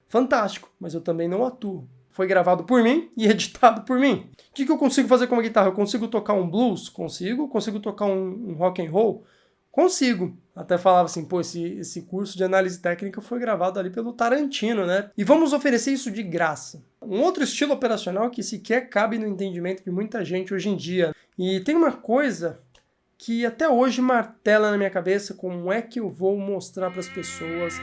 fantástico, mas eu também não atuo. Foi gravado por mim e editado por mim. O que eu consigo fazer com uma guitarra? Eu consigo tocar um blues? Consigo. Consigo tocar um rock and roll? Consigo. Até falava assim, pô, esse curso de análise técnica foi gravado ali pelo Tarantino, né? E vamos oferecer isso de graça. Um outro estilo operacional que sequer cabe no entendimento de muita gente hoje em dia. E tem uma coisa que até hoje martela na minha cabeça, como é que eu vou mostrar para as pessoas.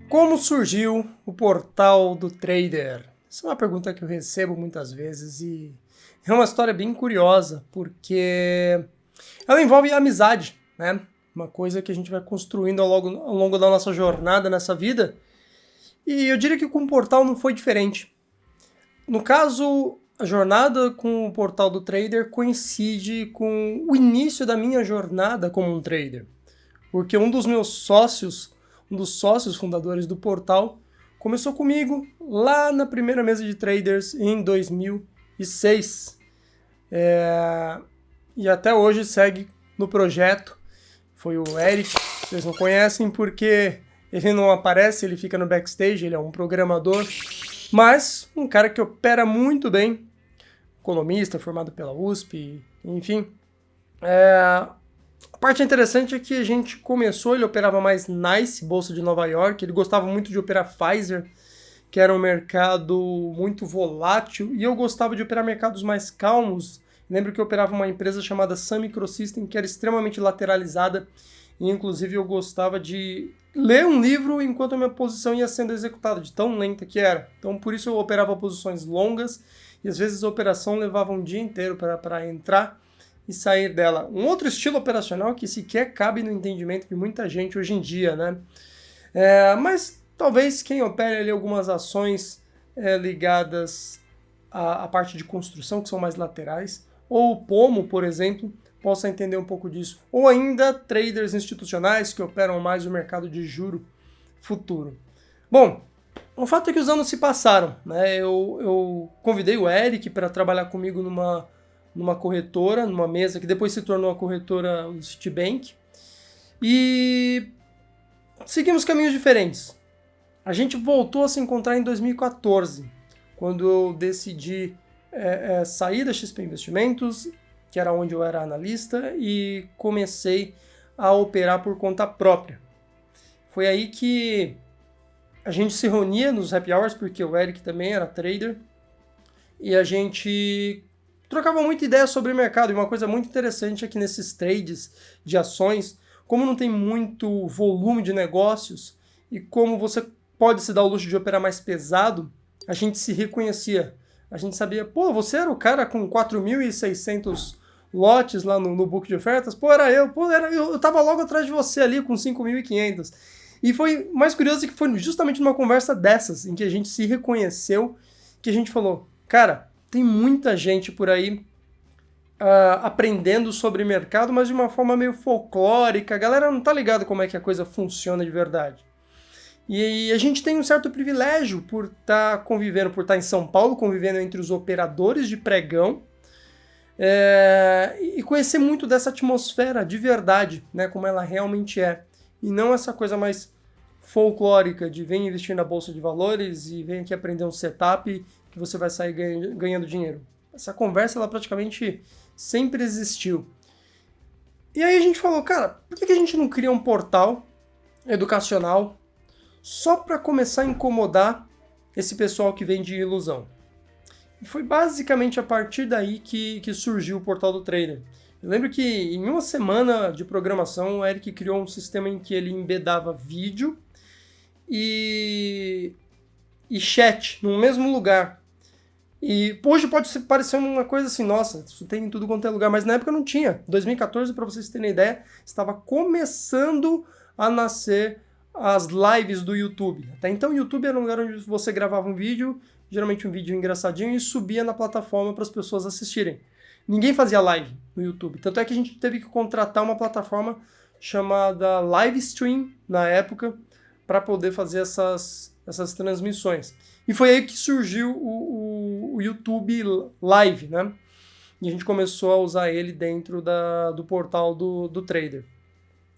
Como surgiu o portal do trader? Essa é uma pergunta que eu recebo muitas vezes e é uma história bem curiosa, porque ela envolve amizade, né? Uma coisa que a gente vai construindo ao longo da nossa jornada nessa vida. E eu diria que com o portal não foi diferente. No caso, a jornada com o portal do trader coincide com o início da minha jornada como um trader. Porque um dos sócios fundadores do portal, começou comigo lá na primeira mesa de traders em 2006. E até hoje segue no projeto. Foi o Eric, vocês não conhecem porque ele não aparece, ele fica no backstage, ele é um programador, mas um cara que opera muito bem, economista, formado pela USP, enfim. A parte interessante é que a gente começou, ele operava mais NYSE, Bolsa de Nova York, ele gostava muito de operar Pfizer, que era um mercado muito volátil, e eu gostava de operar mercados mais calmos. Lembro que eu operava uma empresa chamada Sun Microsystem, que era extremamente lateralizada, e inclusive eu gostava de ler um livro enquanto a minha posição ia sendo executada, de tão lenta que era. Então por isso eu operava posições longas, e às vezes a operação levava um dia inteiro para entrar e sair dela. Um outro estilo operacional que sequer cabe no entendimento de muita gente hoje em dia, né? Mas talvez quem opere ali algumas ações ligadas à parte de construção, que são mais laterais, ou o Pomo, por exemplo, possa entender um pouco disso. Ou ainda traders institucionais que operam mais o mercado de juro futuro. Bom, o fato é que os anos se passaram, né? Eu convidei o Eric para trabalhar comigo numa corretora, numa mesa que depois se tornou a corretora do Citibank, e seguimos caminhos diferentes. A gente voltou a se encontrar em 2014, quando eu decidi sair da XP Investimentos, que era onde eu era analista, e comecei a operar por conta própria. Foi aí que a gente se reunia nos happy hours, porque o Eric também era trader, e a gente trocava muita ideia sobre o mercado. E uma coisa muito interessante é que nesses trades de ações, como não tem muito volume de negócios e como você pode se dar o luxo de operar mais pesado, a gente se reconhecia. A gente sabia, pô, você era o cara com 4.600 lotes lá no book de ofertas? Pô, era eu. Pô, eu tava logo atrás de você ali com 5.500. E foi mais curioso que foi justamente numa conversa dessas, em que a gente se reconheceu, que a gente falou, cara, tem muita gente por aí aprendendo sobre mercado, mas de uma forma meio folclórica. A galera não tá ligada como é que a coisa funciona de verdade. E a gente tem um certo privilégio por estar convivendo, por estar em São Paulo, convivendo entre os operadores de pregão, e conhecer muito dessa atmosfera de verdade, né, como ela realmente é. E não essa coisa mais folclórica de vem investir na Bolsa de Valores e vem aqui aprender um setup que você vai sair ganhando dinheiro. Essa conversa, ela praticamente sempre existiu. E aí a gente falou, cara, por que a gente não cria um portal educacional só para começar a incomodar esse pessoal que vende ilusão? E foi basicamente a partir daí que surgiu o portal do trader. Eu lembro que em uma semana de programação, o Eric criou um sistema em que ele embedava vídeo e chat no mesmo lugar. E hoje pode parecer uma coisa assim, nossa, isso tem em tudo quanto é lugar, mas na época não tinha. 2014, para vocês terem ideia, estava começando a nascer as lives do YouTube. Até então o YouTube era um lugar onde você gravava um vídeo, geralmente um vídeo engraçadinho, e subia na plataforma para as pessoas assistirem. Ninguém fazia live no YouTube. Tanto é que a gente teve que contratar uma plataforma chamada Livestream, na época, para poder fazer essas transmissões. E foi aí que surgiu o YouTube Live, né? e a gente começou a usar ele dentro do portal do trader.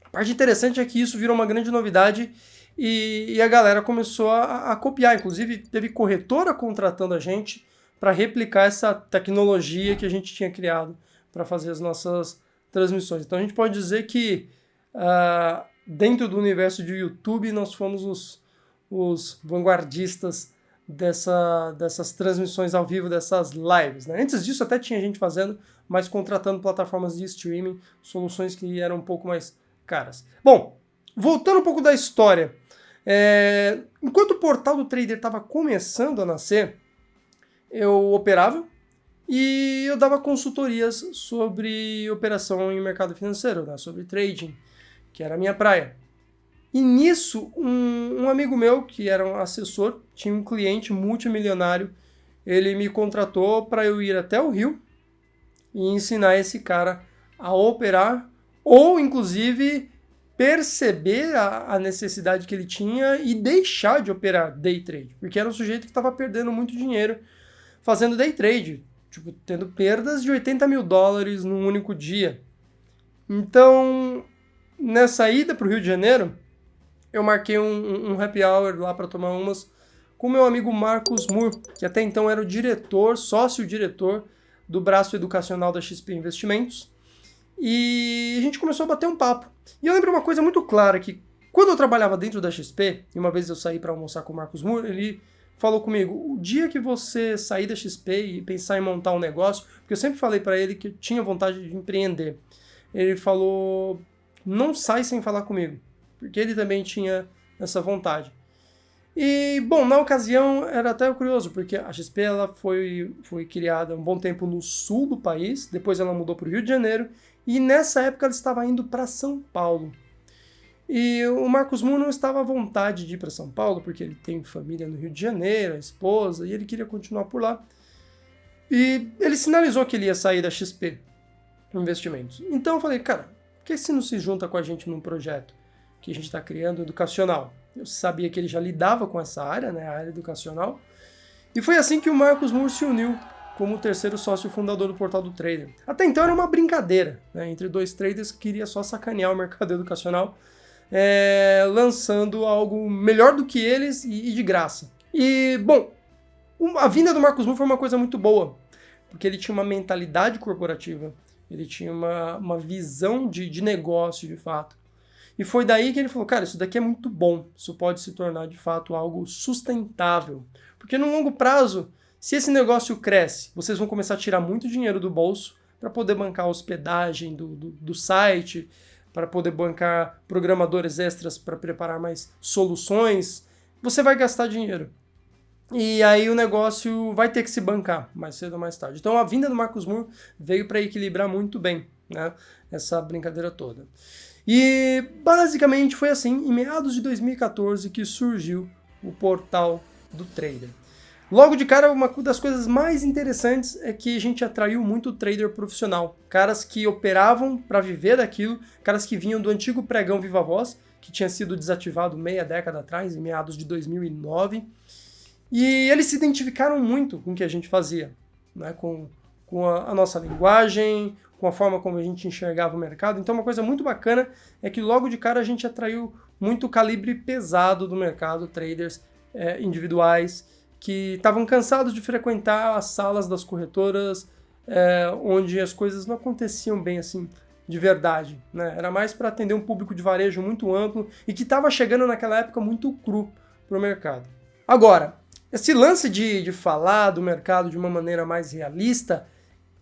A parte interessante é que isso virou uma grande novidade e a galera começou a copiar. Inclusive, teve corretora contratando a gente para replicar essa tecnologia que a gente tinha criado para fazer as nossas transmissões. Então, a gente pode dizer que dentro do universo de YouTube, nós fomos os vanguardistas dessas transmissões ao vivo, dessas lives, né? Antes disso até tinha gente fazendo, mas contratando plataformas de streaming, soluções que eram um pouco mais caras. Bom, voltando um pouco da história, enquanto o portal do trader estava começando a nascer, eu operava e eu dava consultorias sobre operação em mercado financeiro, né? Sobre trading, que era a minha praia. E nisso, um amigo meu, que era um assessor, tinha um cliente multimilionário, ele me contratou para eu ir até o Rio e ensinar esse cara a operar, ou inclusive perceber a necessidade que ele tinha e deixar de operar day trade, porque era um sujeito que estava perdendo muito dinheiro fazendo day trade, tipo, tendo perdas de $80 mil num único dia. Então, nessa ida para o Rio de Janeiro, eu marquei um happy hour lá para tomar umas com meu amigo Marcos Moore, que até então era o sócio-diretor do braço educacional da XP Investimentos. E a gente começou a bater um papo. E eu lembro uma coisa muito clara, que quando eu trabalhava dentro da XP, e uma vez eu saí para almoçar com o Marcos Moore, ele falou comigo, o dia que você sair da XP e pensar em montar um negócio, porque eu sempre falei para ele que eu tinha vontade de empreender, ele falou, não sai sem falar comigo, porque ele também tinha essa vontade. E, bom, na ocasião era até curioso, porque a XP ela foi criada um bom tempo no sul do país, depois ela mudou para o Rio de Janeiro, e nessa época ela estava indo para São Paulo. E o Marcos Moore não estava à vontade de ir para São Paulo, porque ele tem família no Rio de Janeiro, a esposa, e ele queria continuar por lá. E ele sinalizou que ele ia sair da XP Investimentos. Então eu falei, cara, por que você não se junta com a gente num projeto que a gente está criando educacional? Eu sabia que ele já lidava com essa área, né, a área educacional. E foi assim que o Marcos Moore se uniu como o terceiro sócio fundador do Portal do Trader. Até então era uma brincadeira, né, entre dois traders que queria só sacanear o mercado educacional, lançando algo melhor do que eles e de graça. E, bom, a vinda do Marcos Moore foi uma coisa muito boa, porque ele tinha uma mentalidade corporativa, ele tinha uma visão de negócio, de fato. E foi daí que ele falou, cara, isso daqui é muito bom, isso pode se tornar, de fato, algo sustentável. Porque no longo prazo, se esse negócio cresce, vocês vão começar a tirar muito dinheiro do bolso para poder bancar a hospedagem do site, para poder bancar programadores extras para preparar mais soluções, você vai gastar dinheiro. E aí o negócio vai ter que se bancar mais cedo ou mais tarde. Então a vinda do Marcos Moore veio para equilibrar muito bem, né, essa brincadeira toda. E basicamente foi assim, em meados de 2014, que surgiu o Portal do Trader. Logo de cara, uma das coisas mais interessantes é que a gente atraiu muito trader profissional. Caras que operavam para viver daquilo, caras que vinham do antigo pregão Viva Voz, que tinha sido desativado meia década atrás, em meados de 2009. E eles se identificaram muito com o que a gente fazia, né? Com a nossa linguagem, com a forma como a gente enxergava o mercado. Então uma coisa muito bacana é que logo de cara a gente atraiu muito calibre pesado do mercado, traders individuais, que estavam cansados de frequentar as salas das corretoras, onde as coisas não aconteciam bem assim, de verdade, né? Era mais para atender um público de varejo muito amplo e que estava chegando naquela época muito cru para o mercado. Agora, esse lance de falar do mercado de uma maneira mais realista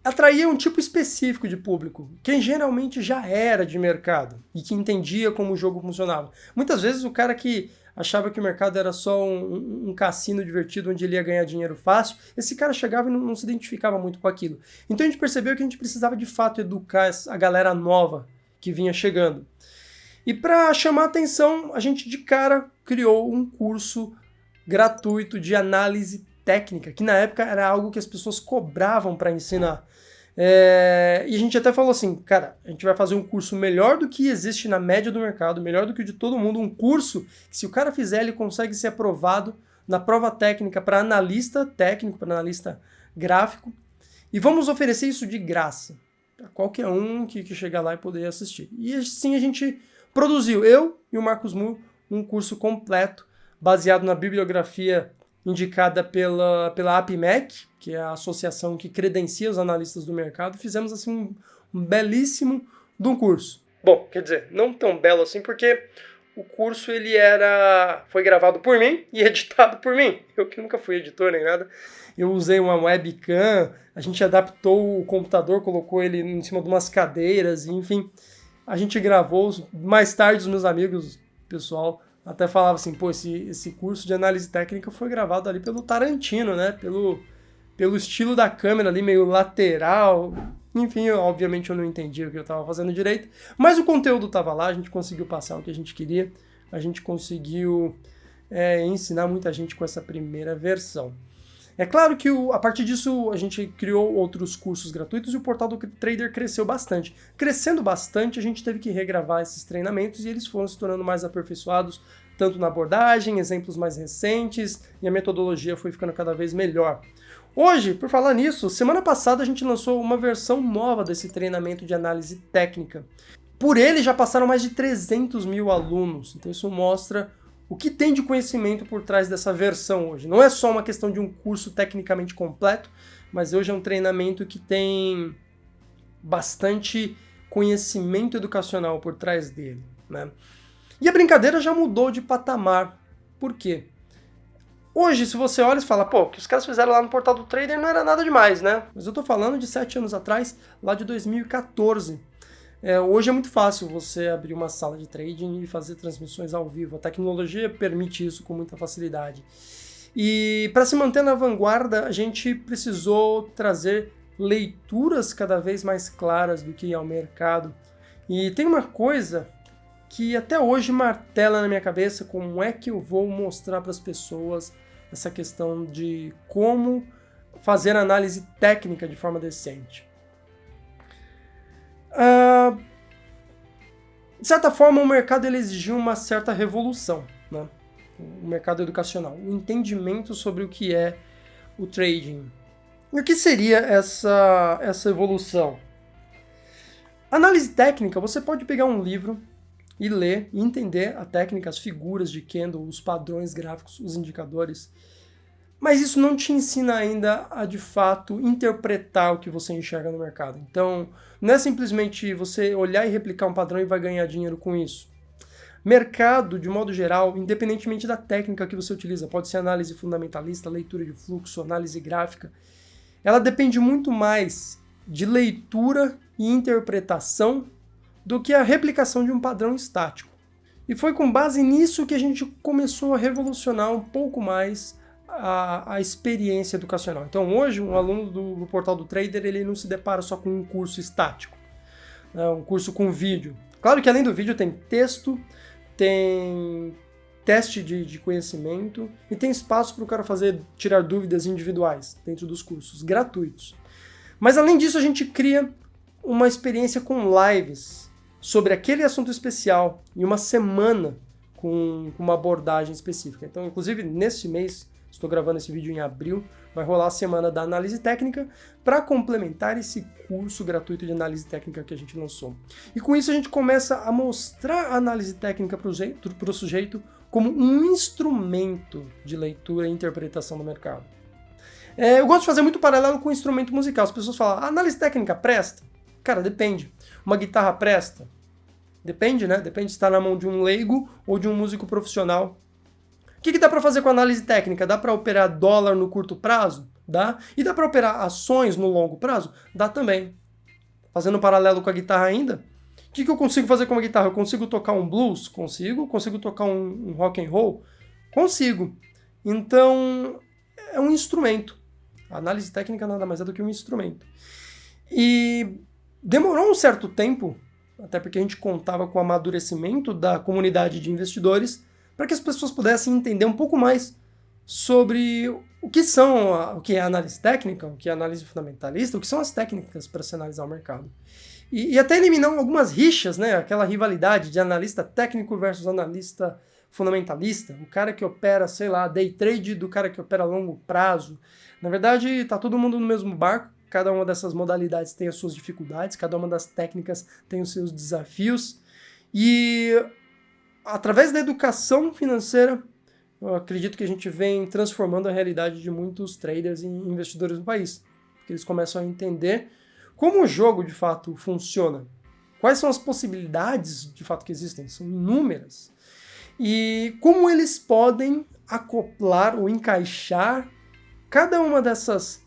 atraía um tipo específico de público, quem geralmente já era de mercado e que entendia como o jogo funcionava. Muitas vezes o cara que achava que o mercado era só um cassino divertido onde ele ia ganhar dinheiro fácil, esse cara chegava e não se identificava muito com aquilo. Então a gente percebeu que a gente precisava de fato educar a galera nova que vinha chegando. E para chamar a atenção, a gente de cara criou um curso gratuito de análise técnica, que na época era algo que as pessoas cobravam para ensinar. E a gente até falou assim, cara, a gente vai fazer um curso melhor do que existe na média do mercado, melhor do que o de todo mundo, um curso que se o cara fizer, ele consegue ser aprovado na prova técnica para analista técnico, para analista gráfico, E vamos oferecer isso de graça para qualquer um que chegar lá e poder assistir. E assim a gente produziu, eu e o Marcos Mu, um curso completo, baseado na bibliografia indicada pela APMEC, que é a associação que credencia os analistas do mercado. Fizemos assim um belíssimo de um curso. Bom, quer dizer, não tão belo assim, porque o curso foi gravado por mim e editado por mim. Eu que nunca fui editor nem nada. Eu usei uma webcam, a gente adaptou o computador, colocou ele em cima de umas cadeiras, enfim. A gente gravou. Mais tarde os meus amigos, pessoal, até falavam assim, pô, esse curso de análise técnica foi gravado ali pelo Tarantino, né? Pelo estilo da câmera ali, meio lateral. Enfim, obviamente eu não entendi o que eu estava fazendo direito, mas o conteúdo estava lá, a gente conseguiu passar o que a gente queria, a gente conseguiu ensinar muita gente com essa primeira versão. É claro que a partir disso a gente criou outros cursos gratuitos e o portal do Trader cresceu bastante. Crescendo bastante, a gente teve que regravar esses treinamentos e eles foram se tornando mais aperfeiçoados, tanto na abordagem, exemplos mais recentes, e a metodologia foi ficando cada vez melhor. Hoje, por falar nisso, semana passada a gente lançou uma versão nova desse treinamento de análise técnica. Por ele já passaram mais de 300 mil alunos, então isso mostra o que tem de conhecimento por trás dessa versão hoje. Não é só uma questão de um curso tecnicamente completo, mas hoje é um treinamento que tem bastante conhecimento educacional por trás dele, né? E a brincadeira já mudou de patamar. Por quê? Hoje, se você olha e fala, pô, o que os caras fizeram lá no portal do Trader não era nada demais, né? Mas eu tô falando de 7 anos atrás, lá de 2014. Hoje é muito fácil você abrir uma sala de trading e fazer transmissões ao vivo. A tecnologia permite isso com muita facilidade. E para se manter na vanguarda, a gente precisou trazer leituras cada vez mais claras do que é o mercado. E tem uma coisa que até hoje martela na minha cabeça, como é que eu vou mostrar para as pessoas essa questão de como fazer análise técnica de forma decente. De certa forma, o mercado ele exigiu uma certa revolução, né? O mercado educacional, o entendimento sobre o que é o trading. E o que seria essa evolução? Análise técnica, você pode pegar um livro e ler e entender a técnica, as figuras de candle, os padrões gráficos, os indicadores. Mas isso não te ensina ainda a, de fato, interpretar o que você enxerga no mercado. Então, não é simplesmente você olhar e replicar um padrão e vai ganhar dinheiro com isso. Mercado, de modo geral, independentemente da técnica que você utiliza, pode ser análise fundamentalista, leitura de fluxo, análise gráfica, ela depende muito mais de leitura e interpretação do que a replicação de um padrão estático. E foi com base nisso que a gente começou a revolucionar um pouco mais a experiência educacional. Então hoje um aluno do portal do Trader ele não se depara só com um curso estático, né, um curso com vídeo. Claro que além do vídeo tem texto, tem teste de conhecimento e tem espaço para o cara tirar dúvidas individuais dentro dos cursos, gratuitos. Mas além disso a gente cria uma experiência com lives sobre aquele assunto especial em uma semana com uma abordagem específica. Então, inclusive, nesse mês, estou gravando esse vídeo em abril, vai rolar a semana da análise técnica para complementar esse curso gratuito de análise técnica que a gente lançou. E com isso a gente começa a mostrar a análise técnica para o sujeito como um instrumento de leitura e interpretação do mercado. Eu gosto de fazer muito paralelo com o instrumento musical. As pessoas falam, a análise técnica presta? Cara, depende. Uma guitarra presta? Depende, né? Depende se está na mão de um leigo ou de um músico profissional. O que dá para fazer com análise técnica? Dá para operar dólar no curto prazo? Dá. E dá para operar ações no longo prazo? Dá também. Fazendo um paralelo com a guitarra ainda, o que eu consigo fazer com uma guitarra? Eu consigo tocar um blues? Consigo. Consigo tocar um rock and roll? Consigo. Então, é um instrumento. A análise técnica nada mais é do que um instrumento. E demorou um certo tempo, até porque a gente contava com o amadurecimento da comunidade de investidores, para que as pessoas pudessem entender um pouco mais sobre o que é análise técnica, o que é análise fundamentalista, o que são as técnicas para se analisar o mercado. E até eliminar algumas rixas, né? Aquela rivalidade de analista técnico versus analista fundamentalista, o cara que opera, sei lá, day trade do cara que opera a longo prazo. Na verdade, tá todo mundo no mesmo barco, cada uma dessas modalidades tem as suas dificuldades, cada uma das técnicas tem os seus desafios. E através da educação financeira, eu acredito que a gente vem transformando a realidade de muitos traders e investidores no país. Porque eles começam a entender como o jogo de fato funciona. Quais são as possibilidades de fato que existem? São inúmeras. E como eles podem acoplar ou encaixar cada uma dessas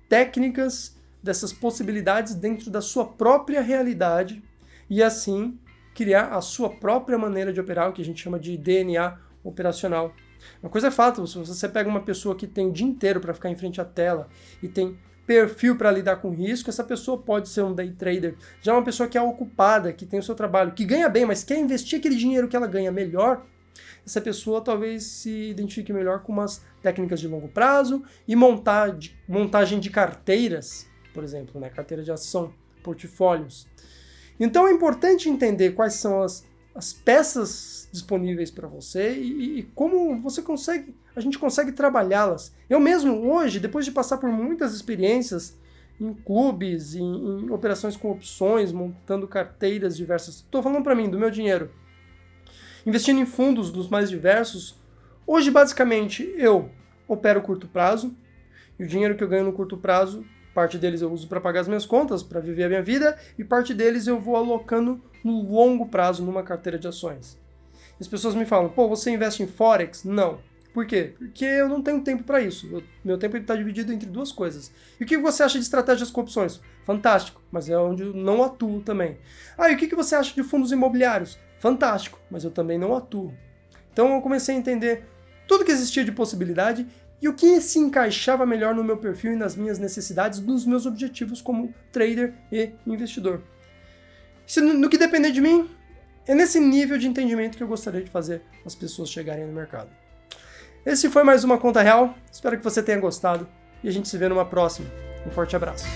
técnicas, dessas possibilidades dentro da sua própria realidade e assim criar a sua própria maneira de operar, o que a gente chama de DNA operacional. Uma coisa é fato, se você pega uma pessoa que tem o dia inteiro para ficar em frente à tela e tem perfil para lidar com risco, essa pessoa pode ser um day trader. Já uma pessoa que é ocupada, que tem o seu trabalho, que ganha bem, mas quer investir aquele dinheiro que ela ganha melhor, essa pessoa talvez se identifique melhor com umas técnicas de longo prazo e montagem de carteiras, por exemplo, né? Carteira de ação, portfólios. Então é importante entender quais são as peças disponíveis para você e como a gente consegue trabalhá-las. Eu mesmo hoje, depois de passar por muitas experiências em clubes, em operações com opções, montando carteiras diversas, estou falando para mim do meu dinheiro, investindo em fundos dos mais diversos, hoje basicamente eu opero curto prazo e o dinheiro que eu ganho no curto prazo, parte deles eu uso para pagar as minhas contas, para viver a minha vida, e parte deles eu vou alocando no longo prazo numa carteira de ações. As pessoas me falam, pô, você investe em Forex? Não. Por quê? Porque eu não tenho tempo para isso. Meu tempo está dividido entre duas coisas. E o que você acha de estratégias com opções? Fantástico, mas é onde eu não atuo também. E o que você acha de fundos imobiliários? Fantástico, mas eu também não atuo. Então eu comecei a entender tudo que existia de possibilidade e o que se encaixava melhor no meu perfil e nas minhas necessidades, nos meus objetivos como trader e investidor. No que depender de mim, é nesse nível de entendimento que eu gostaria de fazer as pessoas chegarem no mercado. Esse foi mais uma Conta Real, espero que você tenha gostado e a gente se vê numa próxima. Um forte abraço.